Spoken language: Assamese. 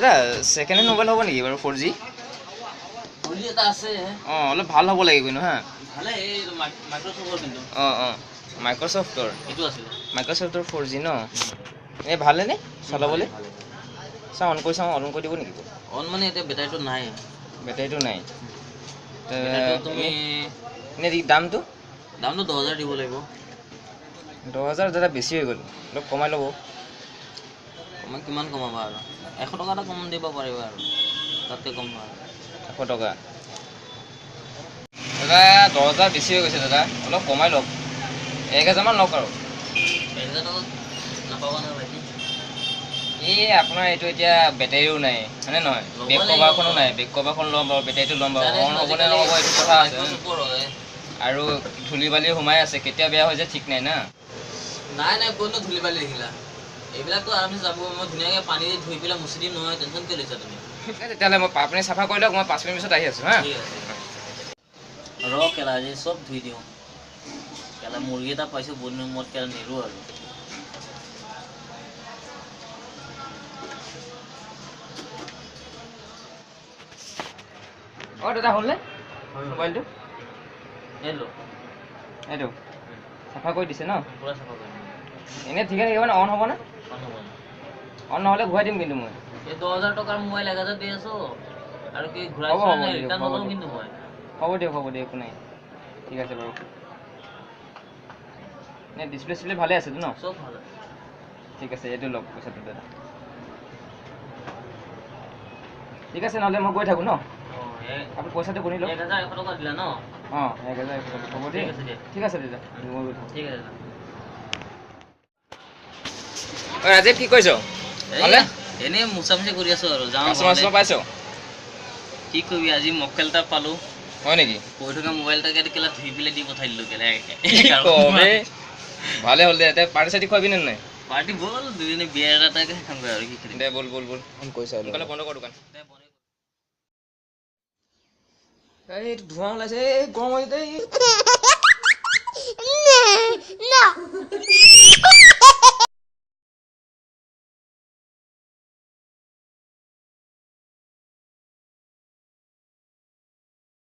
দাদা সেকেন্ড হ্যান্ড মোবাইল হ'ব নেকি বাৰু 4G? 4G এটা আছে। অলপ ভাল হ'ব লাগিব কিন্তু হা। ভালে এই মাইক্ৰ'ছফ্টৰ কিন্তু। মাইক্ৰ'ছফ্টৰ। এইটো আছিল। মাইক্ৰ'ছফ্টৰ 4G ন? এই ভালেনে চলাবলৈ? ভালে। চাওঁ অন কৰি দিব নেকি? অন মানে এতিয়া বেটাৰীটো নাই। বেটাৰীটো নাই। বেটাৰীটো তুমি এনে দামটো 10,000 দিব লাগিব। 10,000 দাদা বেছি হৈ গ'ল, অলপ কমাই ল'ব। মই কিমান কমাবা আৰু 100 টকা এটা কম দিব পাৰিবা আৰু তাতকৈ কম নহয়। 100 টকা দাদা 10,000 বেছি হৈ গৈছে দাদা, অলপ কমাই লওক। 1,000 মান লওক আৰু। 1,000 টকা নাপাবা নহয় ভাইটি। এই আপোনাৰ এইটো এতিয়া বেটাৰীও নাই হয়নে নহয়? বেক কভাৰখনো নাই। বেক কভাৰখন ল'ম বাৰু, বেটাৰীটো ল'ম বাৰু, অন হ'বনে নহ'ব এইটো কথা আছে। আৰু ধূলি বালি সোমাই আছে, কেতিয়া বেয়া হৈ যায় ঠিক নাই না। নাই ক'তনো ধূলি বালি দেখিলা? এইবিলাকতো আৰামছে যাব। মই ধুনীয়াকৈ পানী দি ধুই পেলাই মুচি দিম নহয়, টেনশ্যন কিয় লৈছা তুমি? তেতিয়াহ'লে মই আপুনি চাফা কৰি লওক, মই 5 মিনিট পিছত আহি আছোঁ হা। ঠিক আছে কেলা আজি চব ধুই দিওঁ। কেলা মুৰ্গী এটা পাইছোঁ বহুত দিনৰ মূৰত, কেলা নিৰো আৰু। দাদা হ'লনে মোবাইলটো? এইটো চাফা কৰি দিছে ন? পুৰা চাফা কৰি দিম। এনেই ঠিকে থাকিব নে? অন হ'বনে? অন নহ'লে ঘূৰাই দিম কিন্তু মই। এই 10,000 টকাৰ মোবাইল 1,000 দি আছোঁ আৰু কি ঘূৰাই হ'ব ৰিটাৰ্ণ নলওঁ কিন্তু মই। হ'ব দিয়ক একো নাই, ঠিক আছে বাৰু। নে ডিছপ্লে ভালে আছেতো ন? চব ভাল। ঠিক আছে, এইটো লওক পইচাটো দাদা। ঠিক আছে নহ'লে মই গৈ থাকোঁ ন? আপুনি পইচাটো গুনি লওক। 1,100 টকা দিলা ন? 1,100 হ'ব দেই। ঠিক আছে দাদা, মই গৈ থাকোঁ। ঠিক আছে দাদা। ৰাজীৱ কি কৰিছ? এনেই মোচামুচি কৰি আছোঁ আৰু যাওঁ। কাষ্টমাৰ পাইছ? কি কৰিবি, আজি মক্কেল এটা পালোঁ। হয় নেকি? পঢ়ি থকা মোবাইল এটাকে কেলা ধুই পেলাই দি পঠাই দিলোঁ কেলা। ভালে হ'ল দে। এতিয়া পাৰ্টি চাৰ্টি খুৱাবি নে নাই? পাৰ্টি ব'ল দুজনী বিয়া এটাকে খামগৈ আৰু কি খেলিম। দে ব'ল ফোন কৰিছা সোনকালে বন্ধ কৰ দোকান। এই ধোঁৱা ওলাইছে, এই গৰম হৈছে।